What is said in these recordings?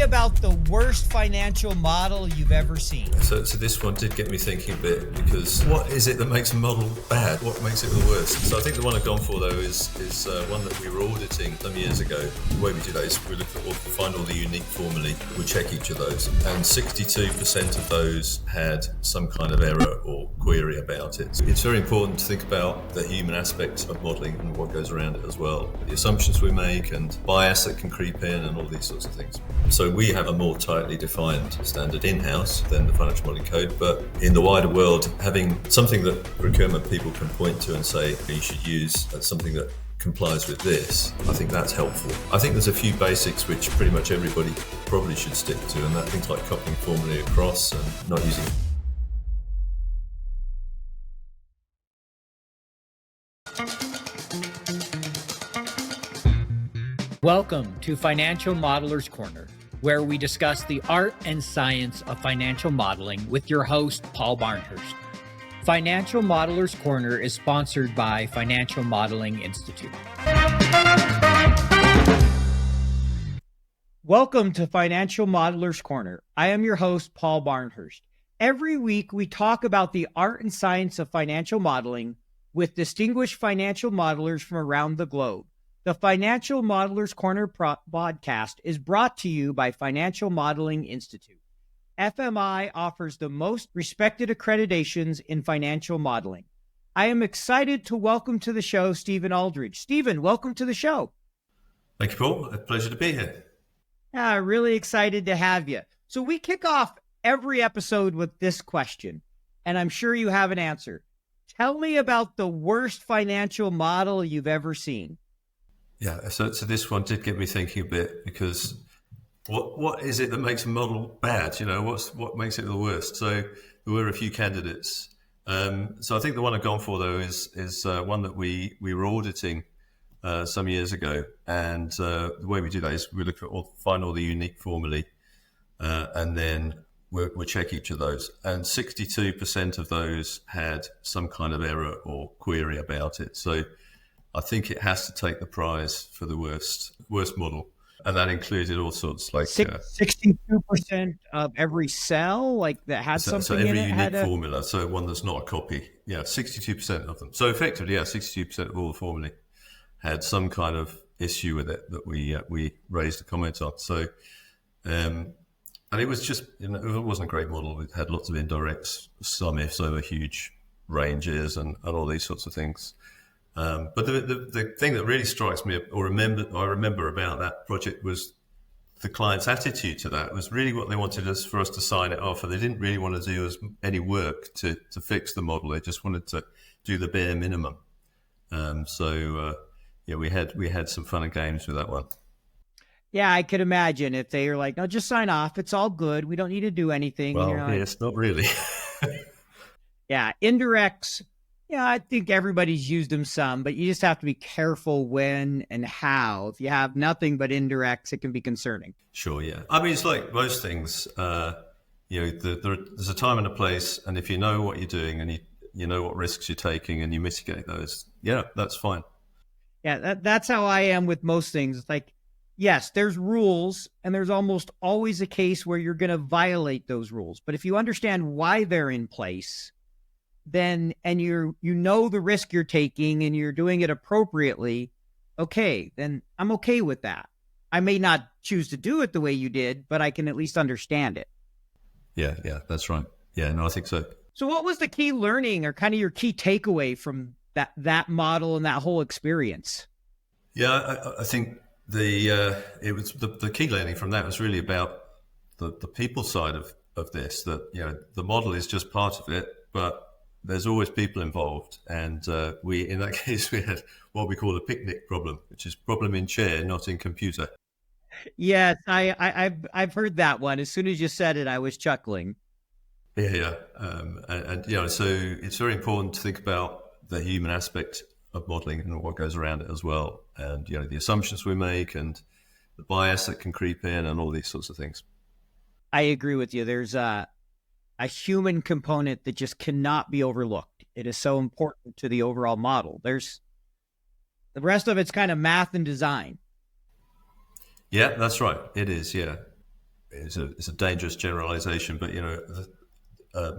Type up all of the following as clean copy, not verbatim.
about the worst financial model you've ever seen. So this one did get me thinking a bit, because what is it that makes a model bad? What makes it the worst? So I think the one I've gone for, though, is one that we were auditing some years ago. The way we do that is we look at find all the unique formulae, we check each of those, and 62% of those had some kind of error or query about it. So it's very important to think about the human aspect of modelling and what goes around it as well. The assumptions we make and bias that can creep in and all these sorts of things. So we have a more tightly defined standard in-house than the financial modelling code, but in the wider world, having something that procurement people can point to and say you should use something that complies with this, I think that's helpful. I think there's a few basics which pretty much everybody probably should stick to, and that things like copying formulae across and not using Welcome to Financial Modeler's Corner, where we discuss the art and science of financial modeling with your host, Paul Barnhurst. Financial Modeler's Corner is sponsored by Financial Modeling Institute. Welcome to Financial Modeler's Corner. I am your host, Paul Barnhurst. Every week, we talk about the art and science of financial modeling with distinguished financial modelers from around the globe. The Financial Modeler's Corner podcast is brought to you by Financial Modeling Institute. FMI offers the most respected accreditations in financial modeling. I am excited to welcome to the show Stephen Aldridge. Stephen, welcome to the show. Thank you, Paul. A pleasure to be here. Really excited to have you. So we kick off every episode with this question, and I'm sure you have an answer. Tell me about the worst financial model you've ever seen. Yeah, so this one did get me thinking a bit, because what is it that makes a model bad? You know, what makes it the worst? So there were a few candidates. So I think the one I've gone for, though, is one that we were auditing some years ago, and the way we do that is we look at find all the unique formulae, and then we'll check each of those. And 62% of those had some kind of error or query about it. So I think it has to take the prize for the worst model, and that included all sorts like 62% of every cell, like that had something in it. So every unique formula, so one that's not a copy. Yeah, 62% of them. So effectively, 62% of all the formulae had some kind of issue with it that we raised a comment on. So, and it was just, it wasn't a great model. It had lots of indirects, some ifs over huge ranges, and all these sorts of things. But the thing that really strikes me, I remember about that project, was the client's attitude to that. It was really what they wanted for us to sign it off, and they didn't really want to do any work to fix the model. They just wanted to do the bare minimum. We had some fun and games with that one. Yeah, I could imagine if they were like, no, just sign off. It's all good. We don't need to do anything. Well, like, yes, not really. Yeah, indirects. Yeah, I think everybody's used them some, but you just have to be careful when and how. If you have nothing but indirects, it can be concerning. Sure, yeah. I mean, it's like most things. There's a time and a place, and if you know what you're doing and you know what risks you're taking and you mitigate those, yeah, that's fine. Yeah, that's how I am with most things. It's like, yes, there's rules, and there's almost always a case where you're going to violate those rules. But if you understand why they're in place, then, and you know the risk you're taking and you're doing it appropriately, okay, then I'm okay with that. I may not choose to do it the way you did, but I can at least understand it. Yeah, that's right. Yeah, no, I think so. So what was the key learning or kind of your key takeaway from that model and that whole experience? Yeah, I think it was the key learning from that was really about the people side of this, that, the model is just part of it, but there's always people involved. And in that case, we had what we call a picnic problem, which is problem in chair, not in computer. Yes, I've heard that one. As soon as you said it, I was chuckling. Yeah. So it's very important to think about the human aspect of modeling and what goes around it as well. And, the assumptions we make and the bias that can creep in and all these sorts of things. I agree with you. There's a human component that just cannot be overlooked. It is so important to the overall model. There's the rest of it's kind of math and design. Yeah, that's right. It is. Yeah. is a dangerous generalization, but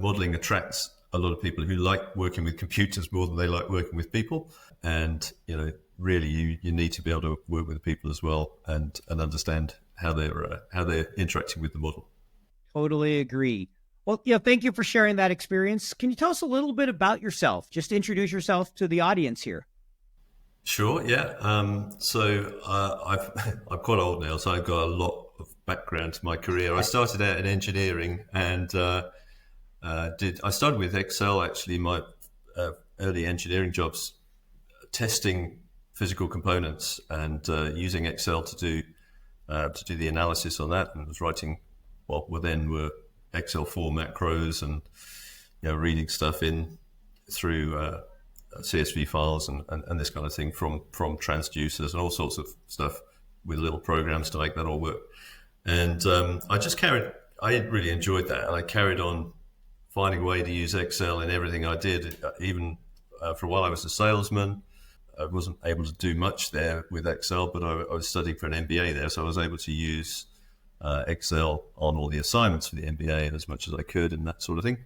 modeling attracts a lot of people who like working with computers more than they like working with people. And really, you need to be able to work with people as well and understand how they're interacting with the model. Totally agree. Well, thank you for sharing that experience. Can you tell us a little bit about yourself? Just introduce yourself to the audience here. Sure, yeah. I'm quite old now, so I've got a lot of background to my career. I started out in engineering and I started with Excel. Actually, my early engineering jobs, testing physical components and using Excel to do the analysis on that, and was writing were Excel 4 macros and reading stuff in through CSV files and this kind of thing from transducers and all sorts of stuff with little programs to make that all work. And I really enjoyed that, and I carried on finding a way to use Excel in everything I did. Even for a while I was a salesman. I wasn't able to do much there with Excel, but I was studying for an MBA there, so I was able to use Excel on all the assignments for the MBA as much as I could and that sort of thing.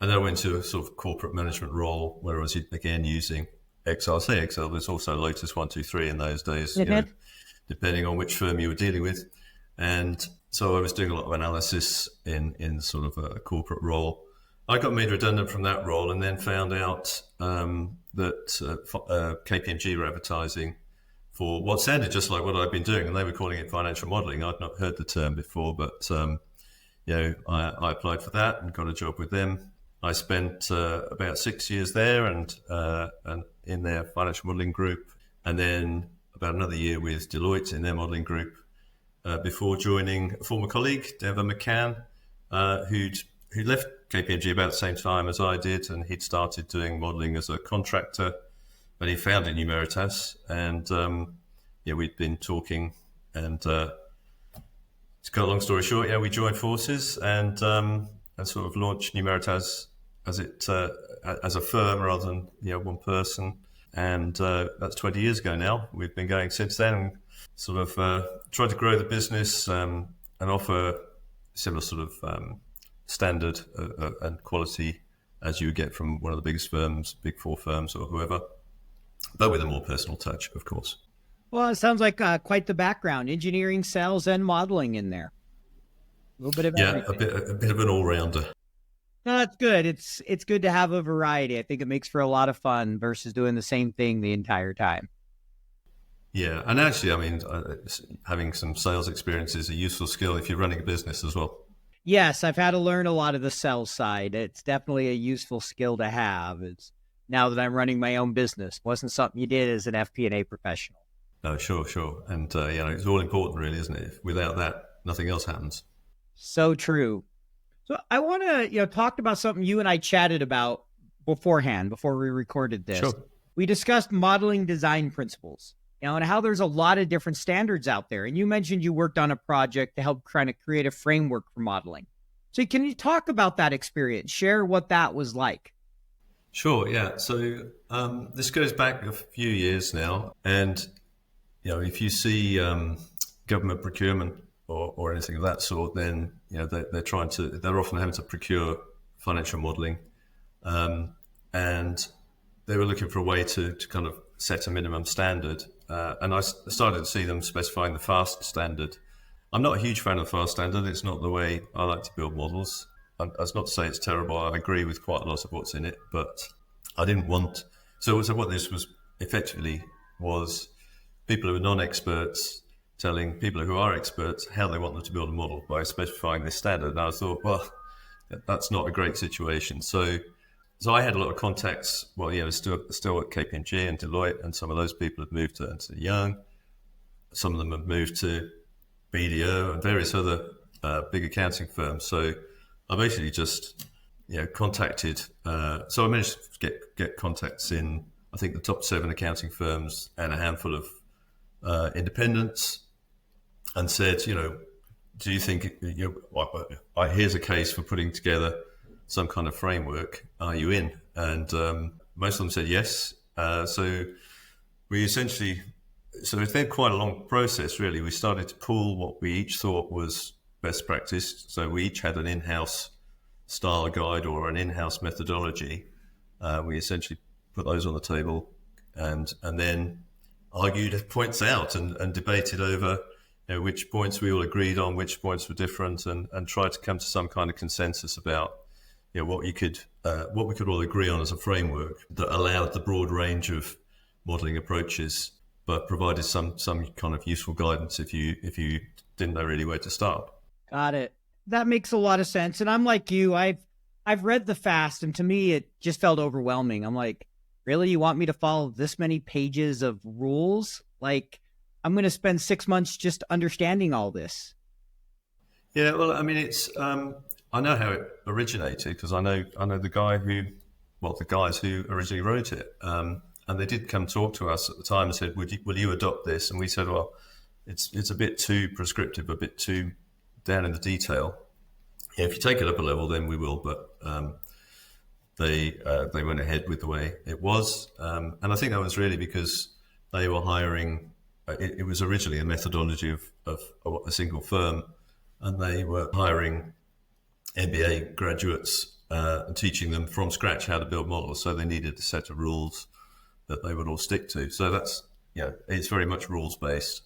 And then I went to a sort of corporate management role where I was again using Excel. I say Excel, but it's also Lotus 123 in those days, depending on which firm you were dealing with. And so I was doing a lot of analysis in sort of a corporate role. I got made redundant from that role and then found out that KPMG were advertising for what sounded just like what I'd been doing, and they were calling it financial modelling. I'd not heard the term before, but I applied for that and got a job with them. I spent about 6 years there and in their financial modelling group, and then about another year with Deloitte in their modelling group before joining a former colleague, Dever McCann, who left KPMG about the same time as I did, and he'd started doing modelling as a contractor, but he founded Numeritas, and we'd been talking, and to cut a long story short, we joined forces and sort of launched Numeritas as a firm rather than one person, and that's 20 years ago now. We've been going since then, and sort of tried to grow the business and offer similar sort of standard and quality as you would get from one of the biggest firms, big four firms or whoever, but with a more personal touch, of course. Well, it sounds like quite the background, engineering, sales, and modeling in there. A little bit of everything. a bit of an all-rounder. No, that's good. It's good to have a variety. I think it makes for a lot of fun versus doing the same thing the entire time. Yeah, and actually, I mean, having some sales experience is a useful skill if you're running a business as well. Yes, I've had to learn a lot of the sales side. It's definitely a useful skill to have. It's now that I'm running my own business. Wasn't something you did as an FP&A professional. No, sure. And, it's all important really, isn't it? Without that, nothing else happens. So true. So I want to, talk about something you and I chatted about beforehand, before we recorded this. Sure. We discussed modeling design principles, and how there's a lot of different standards out there. And you mentioned you worked on a project to help kind of create a framework for modeling. So can you talk about that experience? Share what that was like. Sure, yeah. So this goes back a few years now. And, if you see government procurement or anything of that sort, then, they're often having to procure financial modeling. And they were looking for a way to kind of set a minimum standard. And I started to see them specifying the FAST standard. I'm not a huge fan of the FAST standard. It's not the way I like to build models. That's not to say it's terrible. I agree with quite a lot of what's in it, but I didn't want... So what this was effectively was people who are non-experts telling people who are experts how they want them to build a model by specifying this standard. And I thought, well, that's not a great situation. So I had a lot of contacts. Well, still at KPMG and Deloitte, and some of those people have moved to Ernst & Young. Some of them have moved to BDO and various other big accounting firms. So I basically just contacted. So I managed to get contacts in, I think, the top 7 accounting firms and a handful of independents, and said, do you think here's a case for putting together some kind of framework, are you in? And most of them said yes. So it's been quite a long process, really. We started to pool what we each thought was best practice. So we each had an in-house style guide or an in-house methodology. We essentially put those on the table and then argued points out and debated over which points we all agreed on, which points were different, and tried to come to some kind of consensus about what we could all agree on as a framework that allowed the broad range of modelling approaches, but provided some kind of useful guidance if you didn't know really where to start. Got it. That makes a lot of sense. And I'm like you, I've read the FAST, and to me it just felt overwhelming. I'm like, really? You want me to follow this many pages of rules? Like, I'm going to spend 6 months just understanding all this. Yeah, well, I mean, it's I know how it originated because I know the guys who originally wrote it, and they did come talk to us at the time and said, "Will you adopt this?" And we said, "Well, it's a bit too prescriptive, a bit too down in the detail. If you take it up a level, then we will." But they went ahead with the way it was, and I think that was really because they were hiring. It was originally a methodology of a single firm, and they were hiring MBA graduates and teaching them from scratch how to build models. So they needed a set of rules that they would all stick to. So that's it's very much rules based,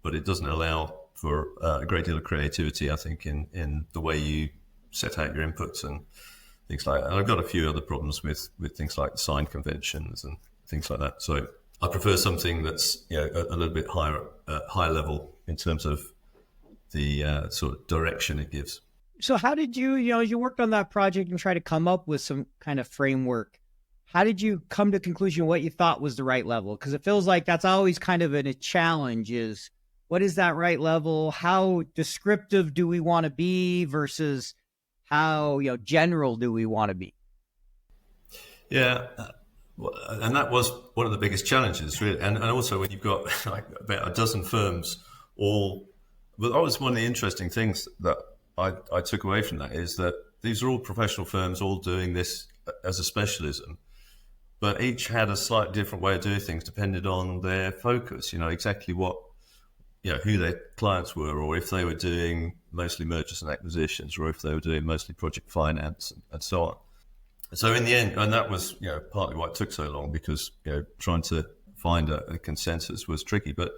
but it doesn't allow for a great deal of creativity, I think, in the way you set out your inputs and things like that. And I've got a few other problems with things like sign conventions and things like that. So I prefer something that's a little bit high level in terms of the sort of direction it gives. So how did you worked on that project and try to come up with some kind of framework? How did you come to the conclusion what you thought was the right level? Because it feels like that's always kind of a challenge is, what is that right level? How descriptive do we want to be versus how general do we want to be? Yeah, and that was one of the biggest challenges, really. And also when you've got like about a dozen firms all, but that was one of the interesting things that I took away from that is that these are all professional firms all doing this as a specialism, but each had a slightly different way of doing things depending on their focus, exactly what, who their clients were, or if they were doing mostly mergers and acquisitions, or if they were doing mostly project finance and so on. So in the end, and that was, partly why it took so long because, trying to find a consensus was tricky, but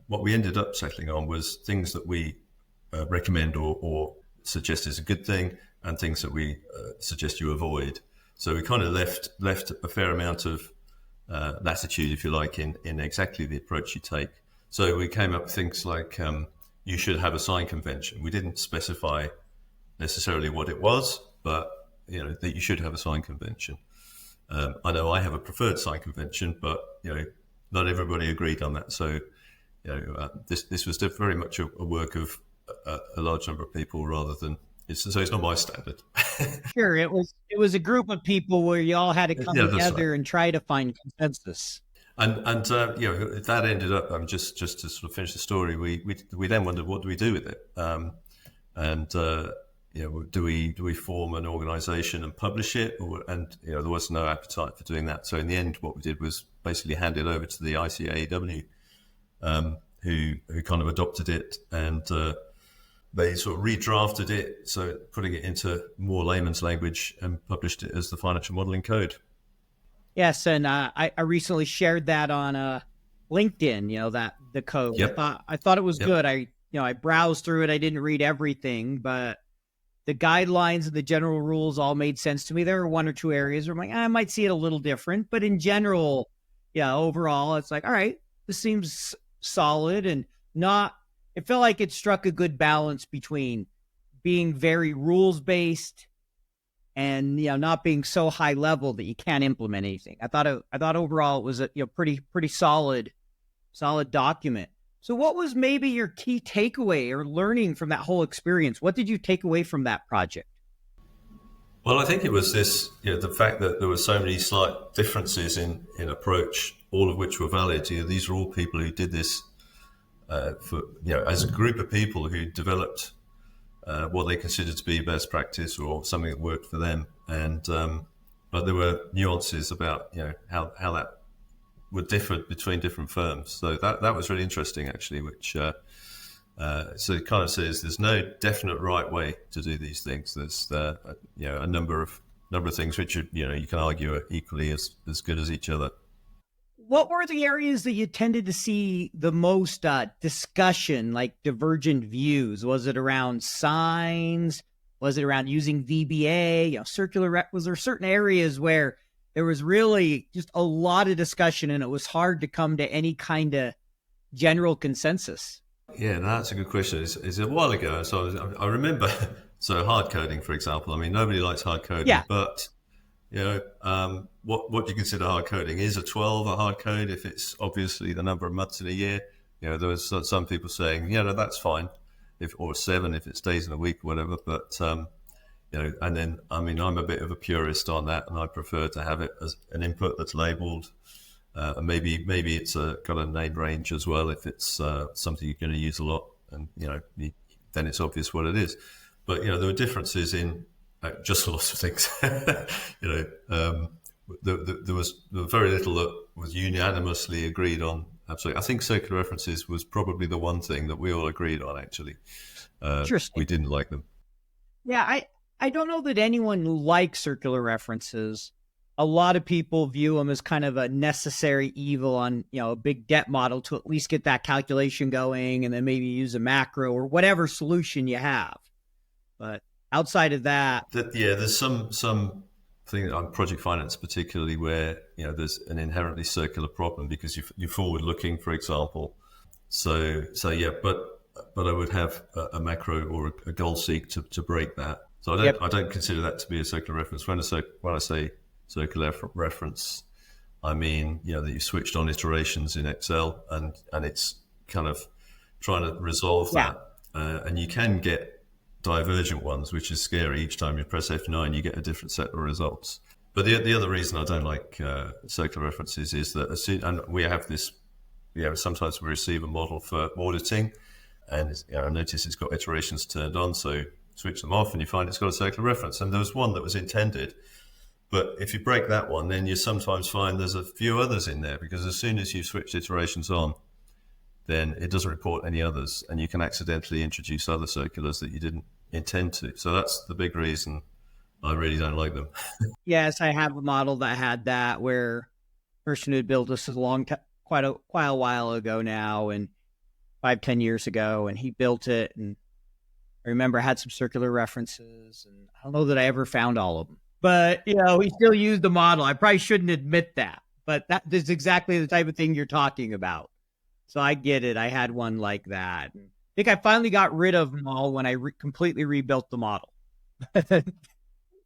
what we ended up settling on was things that we recommend or suggest is a good thing, and things that we suggest you avoid. So we kind of left a fair amount of latitude, if you like, in exactly the approach you take. So we came up with things like you should have a sign convention. We didn't specify necessarily what it was, but that you should have a sign convention. I know I have a preferred sign convention, but not everybody agreed on that. So this was very much a work of a large number of people rather than it's not my standard. Sure, it was a group of people where you all had to come together and try to find consensus. And that ended up just to sort of finish the story. We then wondered, what do we do with it? Do we form an organisation and publish it? There was no appetite for doing that. So in the end, what we did was basically hand it over to the ICAEW, who kind of adopted it, and they sort of redrafted it, so putting it into more layman's language, and published it as the Financial Modelling Code. Yes, and I recently shared that on LinkedIn. The code. Yep. I thought it was good. I browsed through it. I didn't read everything, but the guidelines and the general rules all made sense to me. There were one or two areas where I'm like, I might see it a little different, but in general, overall, it's like, all right, this seems solid and not. It felt like it struck a good balance between being very rules based and not being so high level that you can't implement anything. I thought overall it was a pretty solid document. So what was maybe your key takeaway or learning from that whole experience? What did you take away from that project? Well, I think it was this, the fact that there were so many slight differences in approach, all of which were valid. These are all people who did this as a group of people who developed what they considered to be best practice or something that worked for them. And but there were nuances about how that would differ between different firms. So that was really interesting, actually, which So it kind of says there's no definite right way to do these things. There's a number of things which you can argue are equally as good as each other. What were the areas that you tended to see the most discussion, like divergent views? Was it around signs? Was it around using VBA? Was there certain areas where there was really just a lot of discussion and it was hard to come to any kind of general consensus? Yeah, that's a good question. It's a while ago, so I remember. So hard coding, for example. I mean, nobody likes hard coding, Yeah. but what do you consider hard coding? Is a 12 a hard code if it's obviously the number of months in a year? There was some people saying, that's fine, or 7 if it's days in a week or whatever. But and then I'm a bit of a purist on that, and I prefer to have it as an input that's labeled. And maybe it's got a name range as well if it's something you're going to use a lot, and then it's obvious what it is. But there were differences in just lots of things. There was very little that was unanimously agreed on. Absolutely, I think circular references was probably the one thing that we all agreed on. Actually, Interesting. We didn't like them. Yeah, I don't know that anyone likes circular references. A lot of people view them as kind of a necessary evil on, a big debt model to at least get that calculation going and then maybe use a macro or whatever solution you have. But outside of that. There's some thing on project finance particularly where, there's an inherently circular problem because you're forward looking, for example. So yeah, but I would have a macro or a goal seek to break that. So I don't consider that to be a circular reference. When I say circular reference, I mean, that you switched on iterations in Excel and it's kind of trying to resolve that. And you can get divergent ones, which is scary. Each time you press F9, you get a different set of results. But the other reason I don't like circular references is that and we have this, sometimes we receive a model for auditing and I notice it's got iterations turned on. So switch them off and you find it's got a circular reference. And there was one that was intended. But if you break that one, then you sometimes find there's a few others in there because as soon as you switch iterations on, then it doesn't report any others and you can accidentally introduce other circulars that you didn't intend to. So that's the big reason I really don't like them. Yes, I have a model that had that where a person who had built this quite a while ago now and 5-10 years ago, and he built it. And I remember I had some circular references and I don't know that I ever found all of them. But, he still used the model. I probably shouldn't admit that, but that is exactly the type of thing you're talking about. So I get it. I had one like that. I think I finally got rid of them all when I completely rebuilt the model.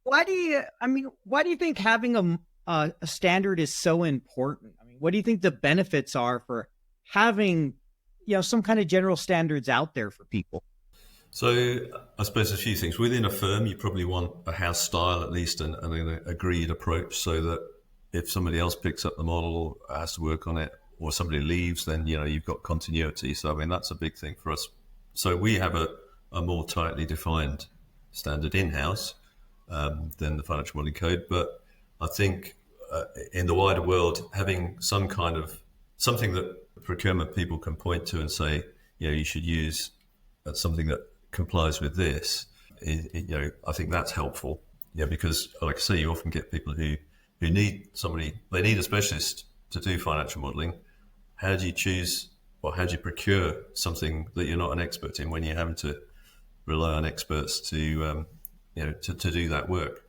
Why do you think having a standard is so important? I mean, what do you think the benefits are for having, some kind of general standards out there for people? So I suppose a few things. Within a firm, you probably want a house style at least and an agreed approach so that if somebody else picks up the model or has to work on it or somebody leaves, then, you've got continuity. So, that's a big thing for us. So we have a more tightly defined standard in-house than the financial modeling code. But I think in the wider world, having some kind of something that procurement people can point to and say, you should use something that complies with this, I think that's helpful. Because like I say, you often get people who need they need a specialist to do financial modeling. How do you choose or how do you procure something that you're not an expert in when you're having to rely on experts to do that work?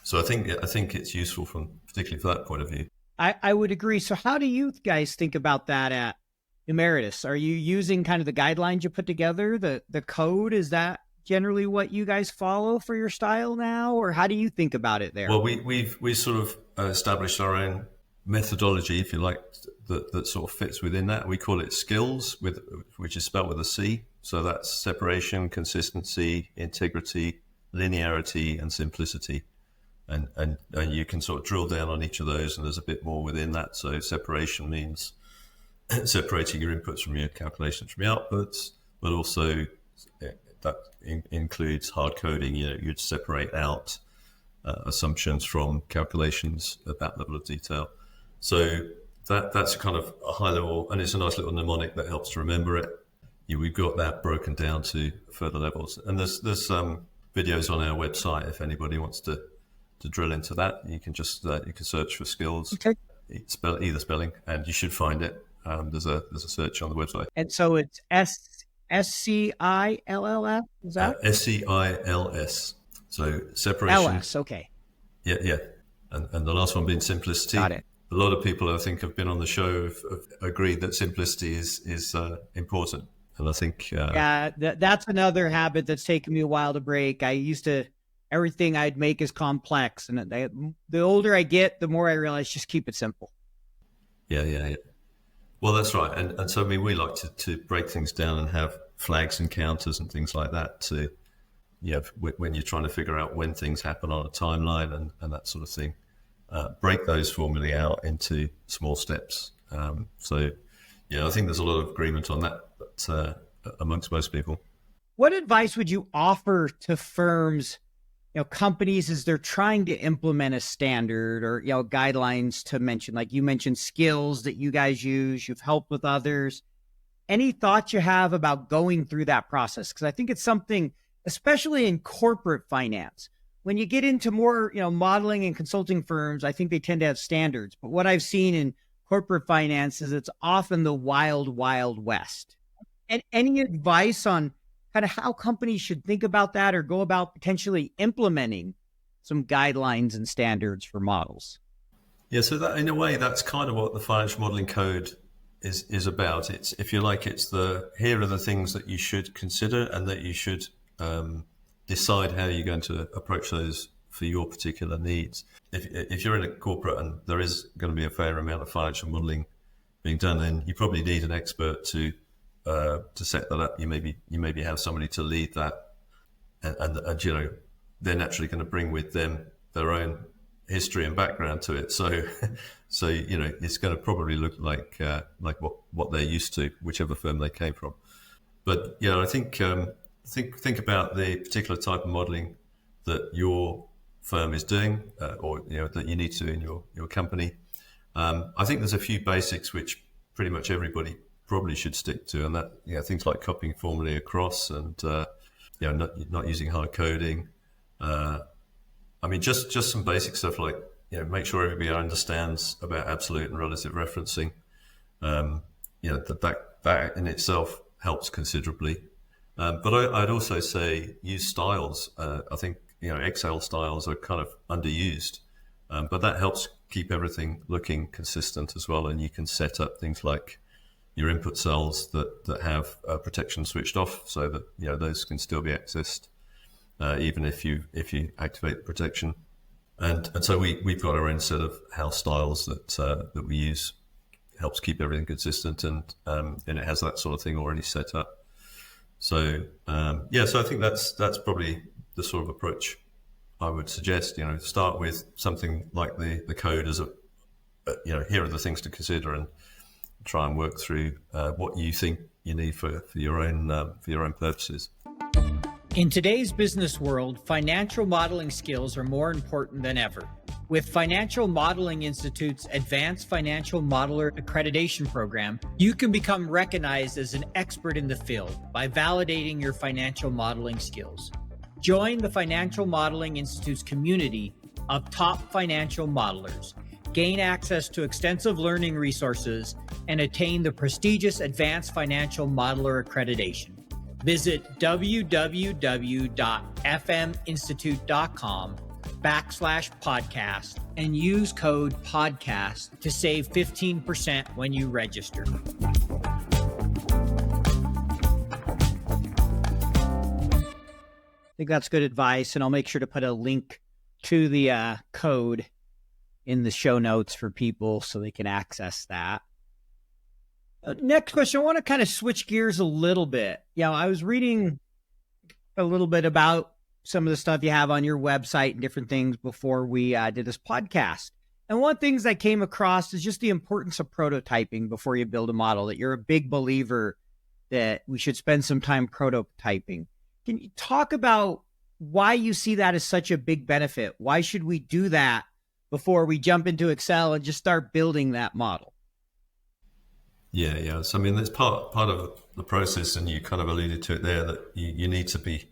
So I think it's useful particularly for that point of view. I would agree. So how do you guys think about that at Numeritas? Are you using kind of the guidelines you put together, the code? Is that generally what you guys follow for your style now, or how do you think about it there? Well, we sort of established our own methodology, if you like, that sort of fits within that. We call it skills, which is spelled with a C. So that's separation, consistency, integrity, linearity, and simplicity. And you can sort of drill down on each of those, and there's a bit more within that. So separation means separating your inputs from your calculations from your outputs, but also that includes hard coding. You'd separate out assumptions from calculations at that level of detail. So that's kind of a high level, and it's a nice little mnemonic that helps to remember it. we've got that broken down to further levels. And there's videos on our website if anybody wants to drill into that. You can just you can search for skills, Okay. either spelling, and you should find it. There's a search on the website. And so it's SCILLF, is that? SCILS. So separation. LS, okay. Yeah. And the last one being simplicity. Got it. A lot of people, I think, have been on the show have agreed that simplicity is important. And I think... that's another habit that's taken me a while to break. I used to, everything I'd make is complex. And the older I get, the more I realize just keep it simple. Yeah. Well, that's right. And so, I mean, we like to break things down and have flags and counters and things like that to, when you're trying to figure out when things happen on a timeline and that sort of thing. Break those formulae out into small steps. So, I think there's a lot of agreement on that, but amongst most people. What advice would you offer to firms, companies as they're trying to implement a standard or, guidelines to mention, like you mentioned skills that you guys use, you've helped with others. Any thoughts you have about going through that process? Because I think it's something, especially in corporate finance, when you get into more, modeling and consulting firms, I think they tend to have standards. But what I've seen in corporate finance is it's often the wild, wild west. And any advice on kind of how companies should think about that or go about potentially implementing some guidelines and standards for models? Yeah, so that in a way, that's kind of what the financial modeling code is about. It's, if you like, it's here are the things that you should consider and that you should decide how you're going to approach those for your particular needs. If you're in a corporate and there is going to be a fair amount of financial modeling being done, then you probably need an expert to set that up. You maybe have somebody to lead that, and they're naturally going to bring with them their own history and background to it. So it's going to probably look like what they're used to, whichever firm they came from. But I think about the particular type of modeling that your firm is doing, or that you need to in your company. I think there's a few basics which pretty much everybody probably should stick to, and that things like copying formulae across and not using hard coding. I mean, just some basic stuff like make sure everybody understands about absolute and relative referencing. That in itself helps considerably. But I'd also say use styles. I think Excel styles are kind of underused, but that helps keep everything looking consistent as well. And you can set up things like your input cells that have protection switched off, so that those can still be accessed even if you activate the protection. And so we've got our own set of house styles that we use. Helps keep everything consistent, and it has that sort of thing already set up. So so I think that's probably the sort of approach I would suggest. Start with something like the code as here are the things to consider, and try and work through what you think you need for your own purposes. In today's business world, financial modeling skills are more important than ever. With Financial Modeling Institute's Advanced Financial Modeler Accreditation Program, you can become recognized as an expert in the field by validating your financial modeling skills. Join the Financial Modeling Institute's community of top financial modelers, gain access to extensive learning resources, and attain the prestigious Advanced Financial Modeler Accreditation. Visit www.fminstitute.com/podcast and use code podcast to save 15% when you register. I think that's good advice, and I'll make sure to put a link to the code in the show notes for people so they can access that. Next question, I want to kind of switch gears a little bit. I was reading a little bit about some of the stuff you have on your website and different things before we did this podcast. And one of the things I came across is just the importance of prototyping before you build a model, that you're a big believer that we should spend some time prototyping. Can you talk about why you see that as such a big benefit? Why should we do that before we jump into Excel and just start building that model? Yeah. So I mean, that's part of the process, and you kind of alluded to it there that you need to be.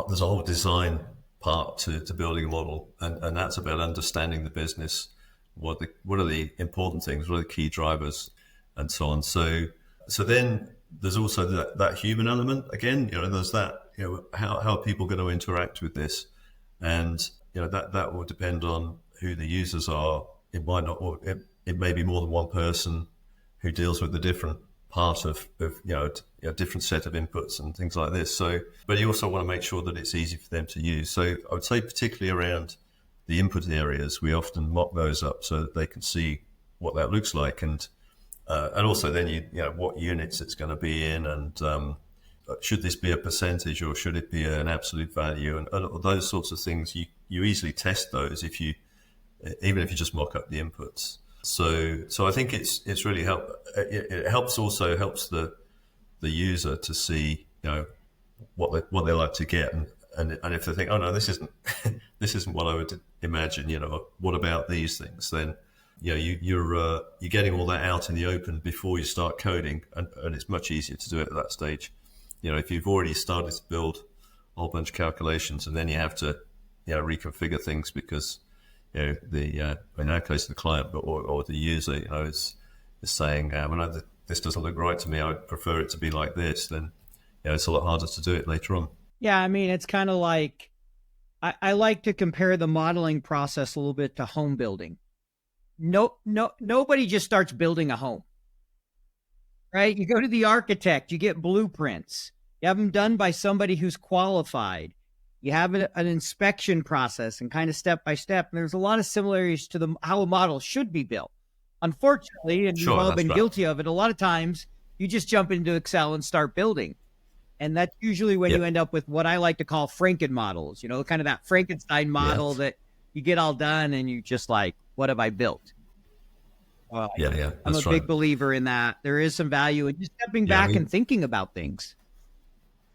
There's a whole design part to building a model, and that's about understanding the business. What are the important things? What are the key drivers, and so on. So then there's also that human element again. There's that. How are people going to interact with this, and that will depend on who the users are. It might not. Or it may be more than one person who deals with the different part of a different set of inputs and things like this. So, but you also want to make sure that it's easy for them to use. So I would say particularly around the input areas, we often mock those up so that they can see what that looks like, and also then what units it's going to be in, and should this be a percentage or should it be an absolute value, and those sorts of things. You easily test those even if you just mock up the inputs. So I think it's really it helps the user to see what they like to get, and if they think, oh no, this isn't this isn't what I would imagine, what about these things, then you're getting all that out in the open before you start coding, and it's much easier to do it at that stage. If you've already started to build a whole bunch of calculations and then you have to reconfigure things because in our case, the client or the user, is saying, this doesn't look right to me. I would prefer it to be like this. Then, it's a lot harder to do it later on. Yeah, I mean, it's kind of like I like to compare the modeling process a little bit to home building. Nobody just starts building a home, right? You go to the architect, you get blueprints, you have them done by somebody who's qualified. You have an inspection process and kind of step by step. And there's a lot of similarities to how a model should be built. Unfortunately, and you've all been guilty of it, a lot of times you just jump into Excel and start building. And that's usually when you end up with what I like to call Franken models, kind of that Frankenstein model that you get all done and you just like, what have I built? I'm a big believer in that. There is some value in just stepping back and thinking about things.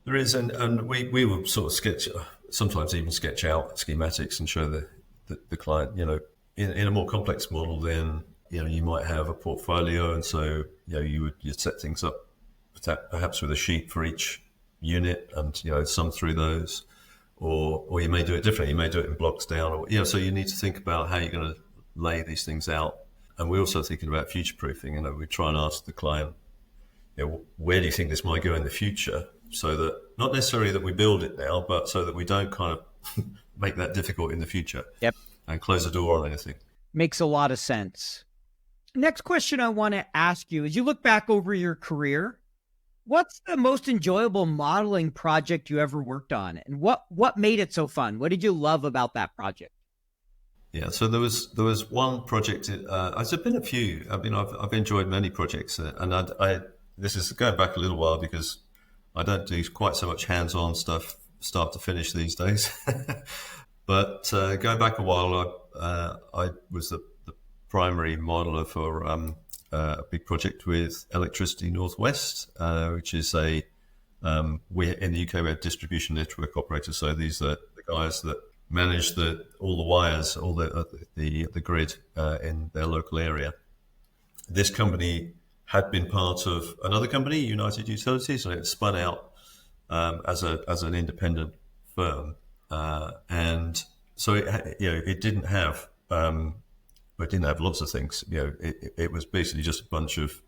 There is, and we will sort of sometimes even sketch out schematics and show the client, in a more complex model, then, you might have a portfolio. And so, you'd set things up perhaps with a sheet for each unit and, sum through those, or you may do it differently. You may do it in blocks down, or, so you need to think about how you're going to lay these things out. And we're also thinking about future proofing. We try and ask the client, where do you think this might go in the future? So that not necessarily that we build it now, but so that we don't kind of make that difficult in the future. Yep. And close the door on anything. Makes a lot of sense. Next question I want to ask you, as you look back over your career, what's the most enjoyable modeling project you ever worked on? And what made it so fun? What did you love about that project? Yeah, so there was one project. There's been a few. I mean, I've enjoyed many projects, and this is going back a little while because I don't do quite so much hands-on stuff, start to finish these days. But going back a while, I was the primary modeler for a big project with Electricity Northwest, which is we in the UK we have distribution network operators. So these are the guys that manage all the wires, all the grid in their local area. This company had been part of another company, United Utilities, and it spun out as an independent firm, and so it didn't have lots of things. It was basically just a bunch of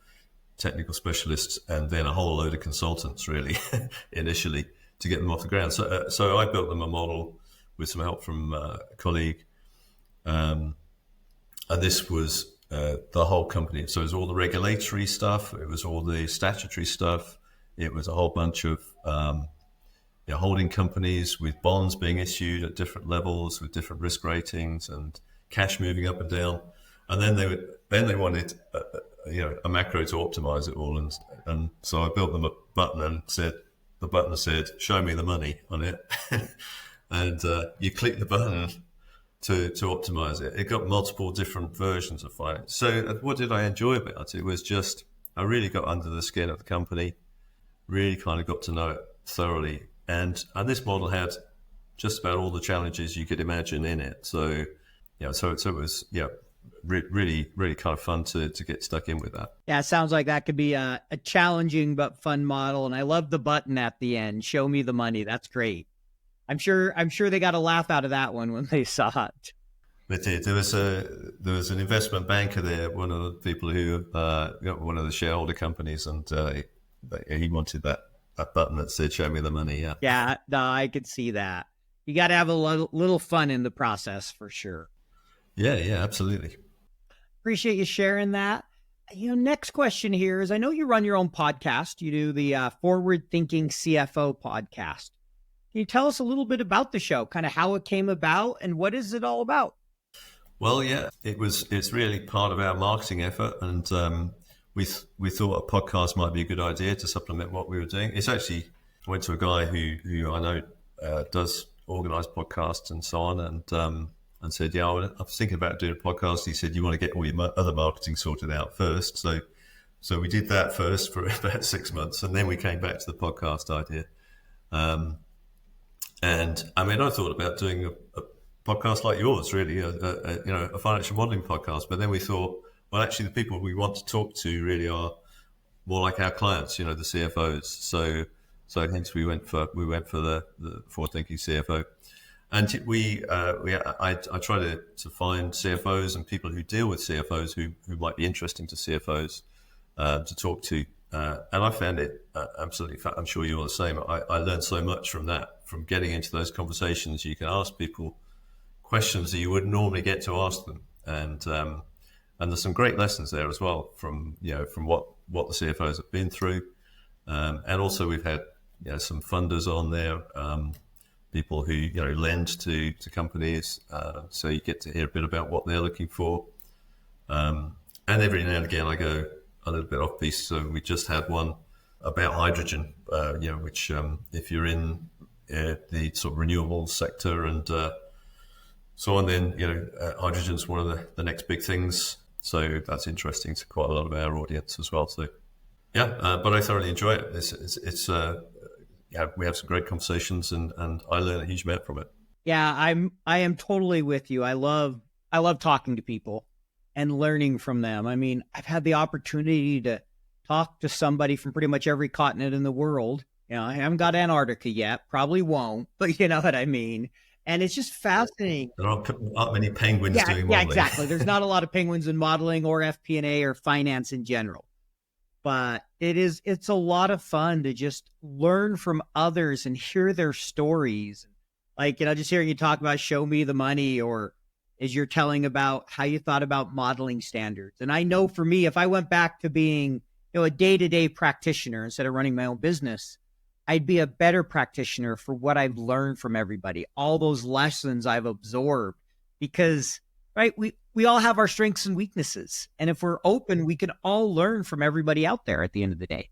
technical specialists and then a whole load of consultants, really, initially to get them off the ground. So I built them a model with some help from a colleague, and this was the whole company. So it was all the regulatory stuff, it was all the statutory stuff, it was a whole bunch of holding companies with bonds being issued at different levels with different risk ratings and cash moving up and down. And then they wanted a macro to optimize it all, and so I built them a button and the button said show me the money on it. And you click the button to optimize it. It got multiple different versions of finance. So what did I enjoy about it? It was just I really got under the skin of the company, really kind of got to know it thoroughly. And this model had just about all the challenges you could imagine in it. So it was really, really kind of fun to get stuck in with that. Yeah, it sounds like that could be a challenging but fun model. And I love the button at the end, show me the money. That's great. I'm sure they got a laugh out of that one when they saw it. They did. There was an investment banker there, one of the people who one of the shareholder companies, and he wanted that button that said "Show me the money." Yeah. Yeah, no, I could see that. You got to have a little fun in the process for sure. Yeah, absolutely. Appreciate you sharing that. Next question here is, I know you run your own podcast. You do the Forward Thinking CFO podcast. Can you tell us a little bit about the show, kind of how it came about and what is it all about? Well, yeah, it's really part of our marketing effort, and we thought a podcast might be a good idea to supplement what we were doing. It's actually, I went to a guy who I know does organize podcasts and so on, and said, yeah, I was thinking about doing a podcast. He said, you want to get all your other marketing sorted out first. So we did that first for about 6 months, and then we came back to the podcast idea. And I mean, I thought about doing a podcast like yours, really, a financial modeling podcast. But then we thought, well, actually, the people we want to talk to really are more like our clients, the CFOs. So hence we went for the forward thinking CFO, and I try to find CFOs and people who deal with CFOs who might be interesting to CFOs to talk to. And I found it absolutely, I'm sure you're the same. I learned so much from that, from getting into those conversations. You can ask people questions that you wouldn't normally get to ask them. And there's some great lessons there as well from what the CFOs have been through. And also we've had, some funders on there, people who, lend to companies. So you get to hear a bit about what they're looking for. And every now and again I go a little bit off piece. So we just had one about hydrogen, which if you're in the sort of renewable sector and so on, then hydrogen's one of the next big things. So that's interesting to quite a lot of our audience as well. So but I thoroughly enjoy it. It's we have some great conversations, and I learn a huge amount from it. Yeah, I am totally with you. I love talking to people and learning from them. I mean, I've had the opportunity to talk to somebody from pretty much every continent in the world. I haven't got Antarctica yet, probably won't, but you know what I mean. And it's just fascinating. There aren't many penguins doing modeling. Yeah, exactly. There's not a lot of penguins in modeling or FP&A or finance in general. But it's a lot of fun to just learn from others and hear their stories. Like, just hearing you talk about show me the money, or as you're telling about how you thought about modeling standards. And I know for me, if I went back to being, a day-to-day practitioner instead of running my own business, I'd be a better practitioner for what I've learned from everybody, all those lessons I've absorbed, because, right, we all have our strengths and weaknesses. And if we're open, we can all learn from everybody out there at the end of the day.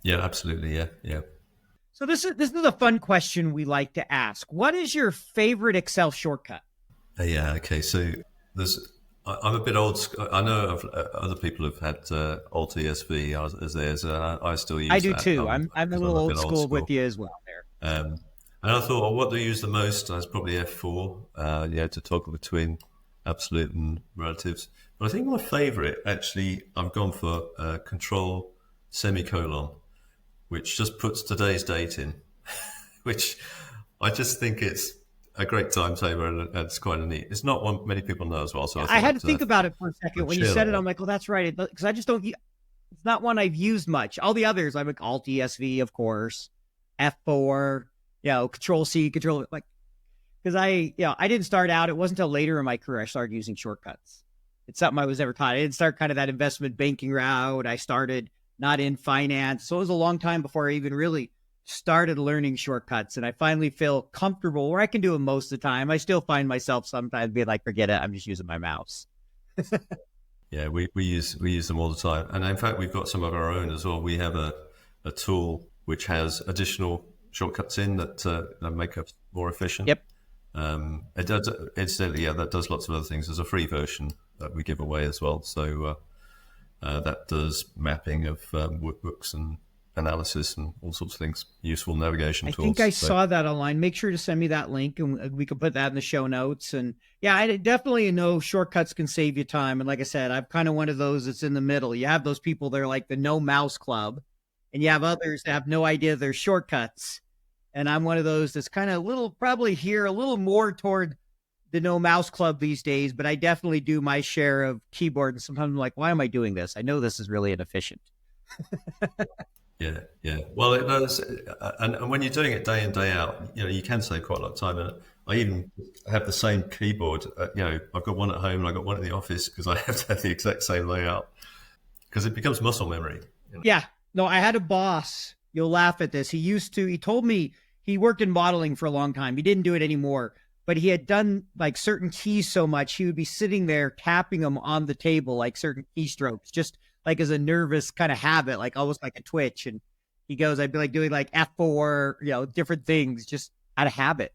Yeah, absolutely. Yeah. So this is a fun question we like to ask. What is your favorite Excel shortcut? Yeah. Okay. So I'm a bit old. I know other people have had Alt ESV as theirs. I still use that. I do too. I'm a little old school with you as well there. And I thought, well, what do I use the most? That's probably F4, to toggle between absolute and relatives. But I think my favorite, actually, I've gone for control semicolon, which just puts today's date in, which I just think it's a great timetable, and it's quite neat. It's not one many people know as well. So I had to think about it for a second. When you said it, I'm like, well, that's right. Because I just don't, it's not one I've used much. All the others, I'm like Alt ESV, of course, F4, Control C, Control, like, because I didn't start out, it wasn't until later in my career I started using shortcuts. It's something I was never taught. I didn't start kind of that investment banking route. I started not in finance. So it was a long time before I even really started learning shortcuts. And I finally feel comfortable where I can do them most of the time. I still find myself sometimes being like, forget it, I'm just using my mouse. Yeah, we use them all the time. And in fact, we've got some of our own as well. We have a tool which has additional shortcuts in that make us more efficient. Yep. It does, incidentally, that does lots of other things. There's a free version that we give away as well. So that does mapping of workbooks and analysis and all sorts of things, useful navigation I tools. think I saw that online. Make sure to send me that link and we can put that in the show notes. And yeah, I definitely know shortcuts can save you time. And like I said, I'm kind of one of those that's in the middle. You have those people that are like the no mouse club, and you have others that have no idea there's shortcuts. And I'm one of those that's kind of probably here a little more toward the no mouse club these days, but I definitely do my share of keyboard. And sometimes I'm like, why am I doing this? I know this is really inefficient. Yeah. Well, it does, and when you're doing it day in, day out, you can save quite a lot of time. And I even have the same keyboard. I've got one at home and I've got one at the office because I have to have the exact same layout because it becomes muscle memory. Yeah. No, I had a boss. You'll laugh at this. He told me he worked in modeling for a long time. He didn't do it anymore, but he had done like certain keys so much, he would be sitting there tapping them on the table, like certain keystrokes, just like as a nervous kind of habit, like almost like a twitch. And he goes, I'd be like doing like F4, different things just out of habit.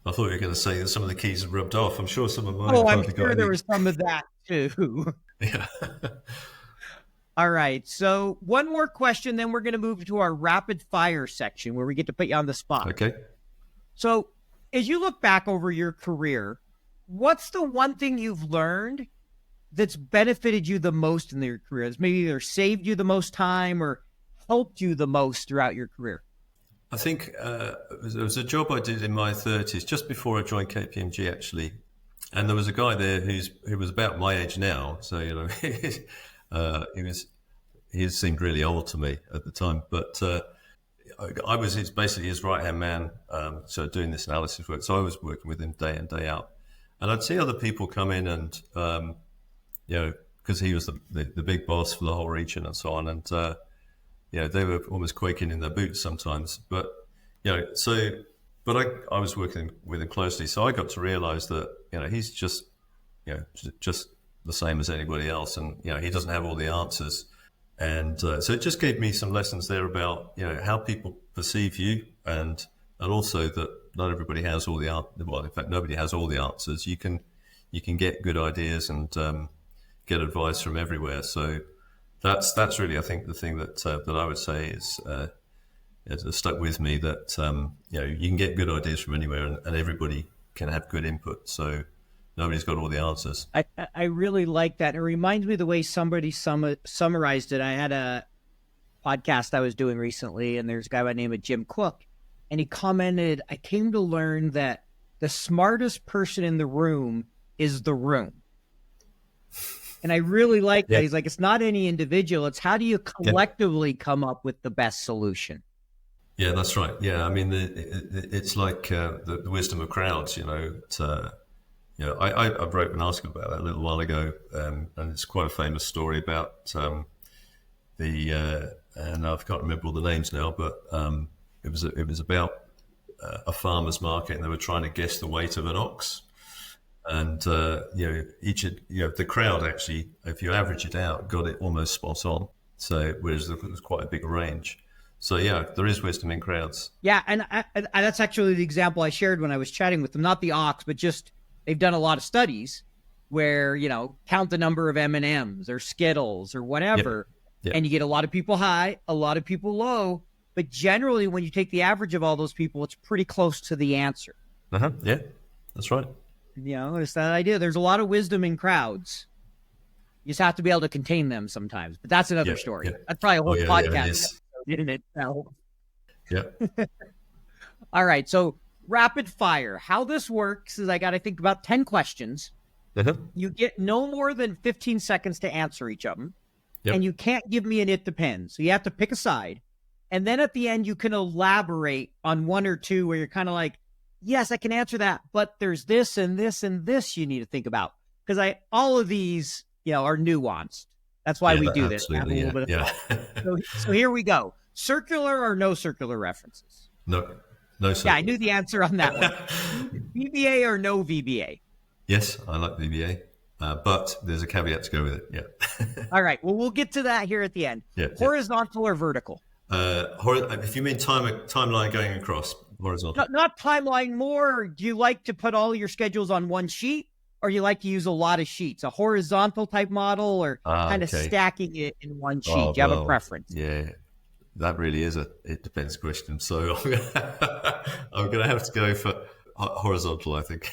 I thought you were going to say that some of the keys have rubbed off. I'm sure some of mine. Oh, I'm sure there was some of that too. Yeah. All right. So one more question, then we're going to move to our rapid fire section where we get to put you on the spot. Okay. So as you look back over your career, what's the one thing you've learned that's benefited you the most in your career? That's maybe either saved you the most time or helped you the most throughout your career? I think there was a job I did in my 30s, just before I joined KPMG, actually. And there was a guy there who was about my age now. So, he seemed really old to me at the time. But I was basically his right-hand man, so doing this analysis work. So I was working with him day in, day out. And I'd see other people come in and, because he was the big boss for the whole region and so on. And, they were almost quaking in their boots sometimes. But, I was working with him closely. So I got to realize that, he's just the same as anybody else. And, he doesn't have all the answers. And so it just gave me some lessons there about, how people perceive you and also that not everybody has all the answers. Well, in fact, nobody has all the answers. You can get good ideas and get advice from everywhere. So that's really, I think, the thing that I would say is stuck with me, that you can get good ideas from anywhere and everybody can have good input. So nobody's got all the answers. I really like that. It reminds me of the way somebody summarized it. I had a podcast I was doing recently, and there's a guy by the name of Jim Cook, and he commented, I came to learn that the smartest person in the room is the room. And I really like that. He's like, it's not any individual. It's how do you collectively come up with the best solution? Yeah, that's right. Yeah, I mean, it's like the wisdom of crowds, I wrote an article about that a little while ago, and it's quite a famous story about and I can't remember all the names now, but it was about a farmer's market, and they were trying to guess the weight of an ox. And the crowd actually, if you average it out, got it almost spot on. So whereas there was quite a big range. So yeah, there is wisdom in crowds. Yeah, and that's actually the example I shared when I was chatting with them. Not the ox, but just they've done a lot of studies where count the number of M&Ms or Skittles or whatever, and you get a lot of people high, a lot of people low. But generally, when you take the average of all those people, it's pretty close to the answer. Yeah, that's right. It's that idea. There's a lot of wisdom in crowds. You just have to be able to contain them sometimes. But that's another story. Yeah. That's probably a whole podcast, isn't it? Yeah. All right. So rapid fire. How this works is I got to think about 10 questions. You get no more than 15 seconds to answer each of them. And you can't give me an it depends. So you have to pick a side. And then at the end, you can elaborate on one or two where you're kind of like, yes, I can answer that, but there's this and this and this you need to think about. Because all of these, are nuanced. That's why we do this. So here we go. Circular or no circular references? No circular. Yeah, I knew the answer on that one. VBA or no VBA? Yes, I like VBA, but there's a caveat to go with it. Yeah. All right. Well, we'll get to that here at the end. Horizontal or vertical? If you mean timeline going across, horizontal. Not timeline more. Do you like to put all your schedules on one sheet, or you like to use a lot of sheets? A horizontal type model, or kind of stacking it in one sheet? Do you have a preference? Yeah. that really is it depends question. So I'm going to have to go for horizontal, I think.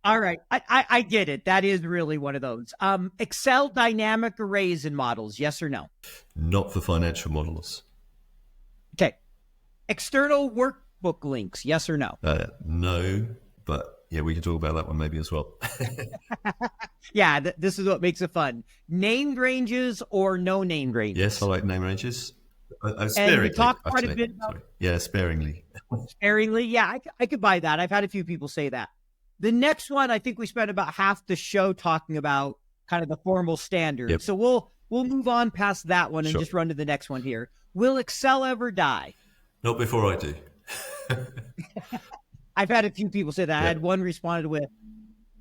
All right. I get it. That is really one of those. Excel dynamic arrays in models, yes or no? Not for financial models. Okay. External workbook links, yes or no? No, but yeah, we can talk about that one maybe as well. Yeah, this is what makes it fun. Named ranges or no named ranges? Yes, I like name ranges. And we talked quite a bit about... Yeah, sparingly. Sparingly? Yeah, I could buy that. I've had a few people say that. The next one, I think we spent about half the show talking about kind of the formal standards. Yep. So we'll move on past that one and just run to the next one here. Will Excel ever die? Not before I do. I've had a few people say that. I had one responded with,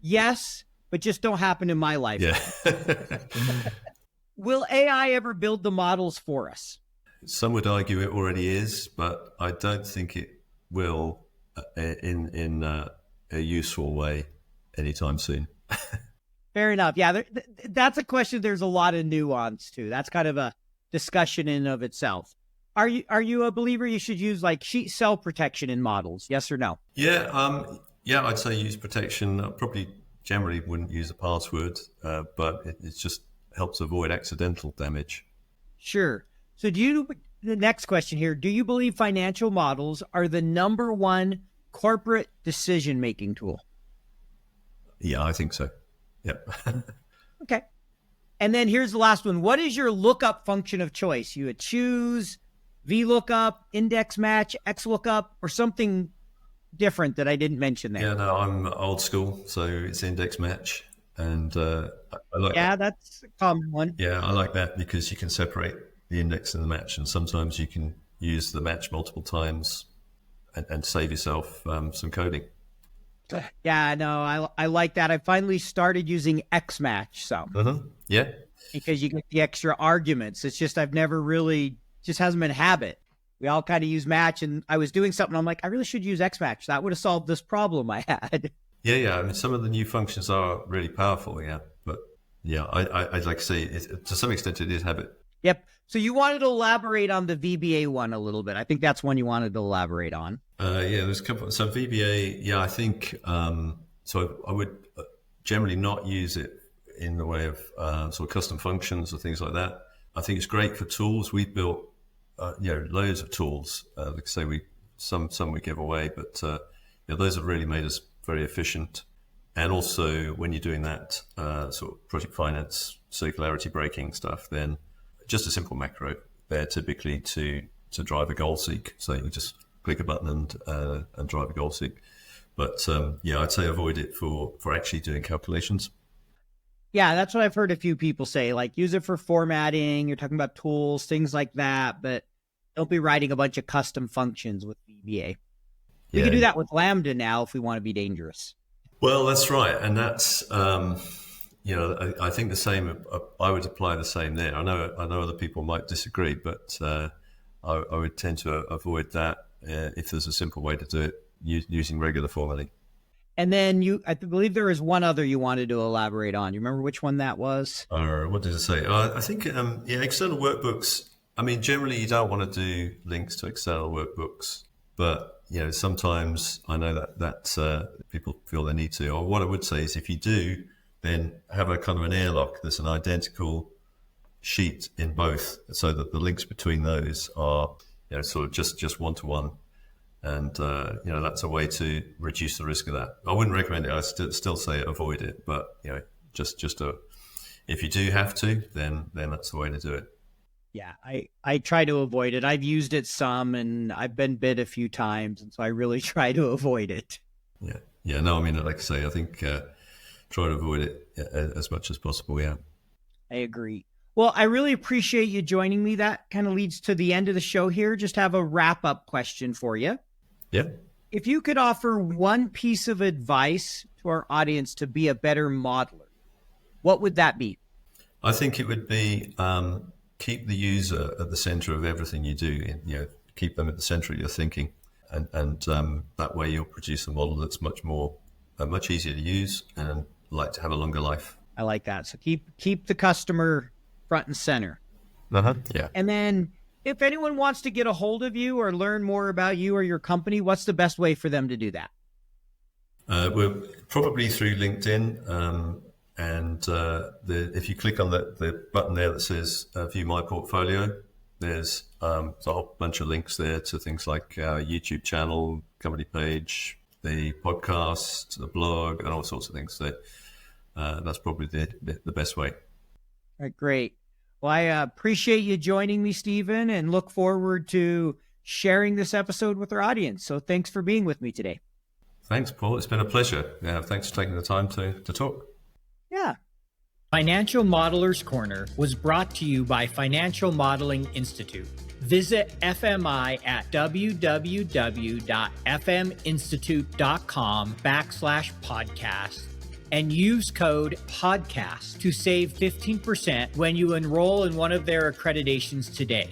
yes, but just don't happen in my life. Yeah. Will AI ever build the models for us? Some would argue it already is, but I don't think it will in a useful way anytime soon. Fair enough. Yeah, that's a question. There's a lot of nuance to. That's kind of a discussion in and of itself. Are you a believer you should use like sheet cell protection in models? Yes or no? Yeah, I'd say use protection. I probably generally wouldn't use a password, but it just helps avoid accidental damage. Sure. So the next question here, do you believe financial models are the number one corporate decision-making tool? Yeah, I think so. Yeah. Okay. And then here's the last one. What is your lookup function of choice? You would choose VLOOKUP, index match, XLOOKUP, or something different that I didn't mention there? Yeah, no, I'm old school, so it's index match. And I like that. That's a common one. Yeah, I like that because you can separate the index and the match, and sometimes you can use the match multiple times and save yourself some coding. Yeah, no, I like that. I finally started using XMatch some. Yeah. Because you get the extra arguments. It's just I've never really, just hasn't been a habit. We all kind of use match, and I was doing something. I'm like, I really should use XMatch. That would have solved this problem I had. Yeah. I mean, some of the new functions are really powerful. Yeah, but yeah, I'd like to say to some extent it is habit. Yep. So you wanted to elaborate on the VBA one a little bit. I think that's one you wanted to elaborate on. Yeah, there's a couple. So VBA, yeah, I think so. I would generally not use it in the way of sort of custom functions or things like that. I think it's great for tools. We've built loads of tools. Like I say, some we give away, but those have really made us very efficient. And also, when you're doing that sort of project finance, circularity breaking stuff, then just a simple macro there typically to drive a goal seek. So you just click a button and drive a goal seek. But I'd say avoid it for actually doing calculations. Yeah, that's what I've heard a few people say. Like, use it for formatting. You're talking about tools, things like that. But don't be writing a bunch of custom functions with VBA. We can do that with Lambda now if we want to be dangerous. Well, that's right, and that's I think the same. I would apply the same there. I know other people might disagree, but I would tend to avoid that if there's a simple way to do it using regular formatting. And then I believe there was one other you wanted to elaborate on. You remember which one that was? What did it say? I think external workbooks. I mean, generally you don't want to do links to external workbooks, but sometimes I know that people feel they need to. Or what I would say is, if you do, then have a kind of an airlock. There's an identical sheet in both, so that the links between those are sort of just one-to-one. And that's a way to reduce the risk of that. I wouldn't recommend it. I still say avoid it, but if you do have to, then that's the way to do it. Yeah, I try to avoid it. I've used it some, and I've been bit a few times, and so I really try to avoid it. Yeah. No, I mean, like I say, I think try to avoid it as much as possible. Yeah, I agree. Well, I really appreciate you joining me. That kind of leads to the end of the show here. Just have a wrap-up question for you. Yeah. If you could offer one piece of advice to our audience to be a better modeler, what would that be? I think it would be keep the user at the center of everything you do. Keep them at the center of your thinking, and that way you'll produce a model that's much easier to use and like to have a longer life. I like that. So keep the customer front and center. Yeah. And then If anyone wants to get a hold of you or learn more about you or your company, what's the best way for them to do that? We're probably through LinkedIn. If you click on the button there that says View My Portfolio, there's a whole bunch of links there to things like our YouTube channel, company page, the podcast, the blog, and all sorts of things. So that's probably the best way. All right, great. Well, I appreciate you joining me, Stephen, and look forward to sharing this episode with our audience. So thanks for being with me today. Thanks, Paul. It's been a pleasure. Yeah, thanks for taking the time to talk. Yeah. Financial Modelers Corner was brought to you by Financial Modeling Institute. Visit FMI at www.fminstitute.com/podcast and use code PODCAST to save 15% when you enroll in one of their accreditations today.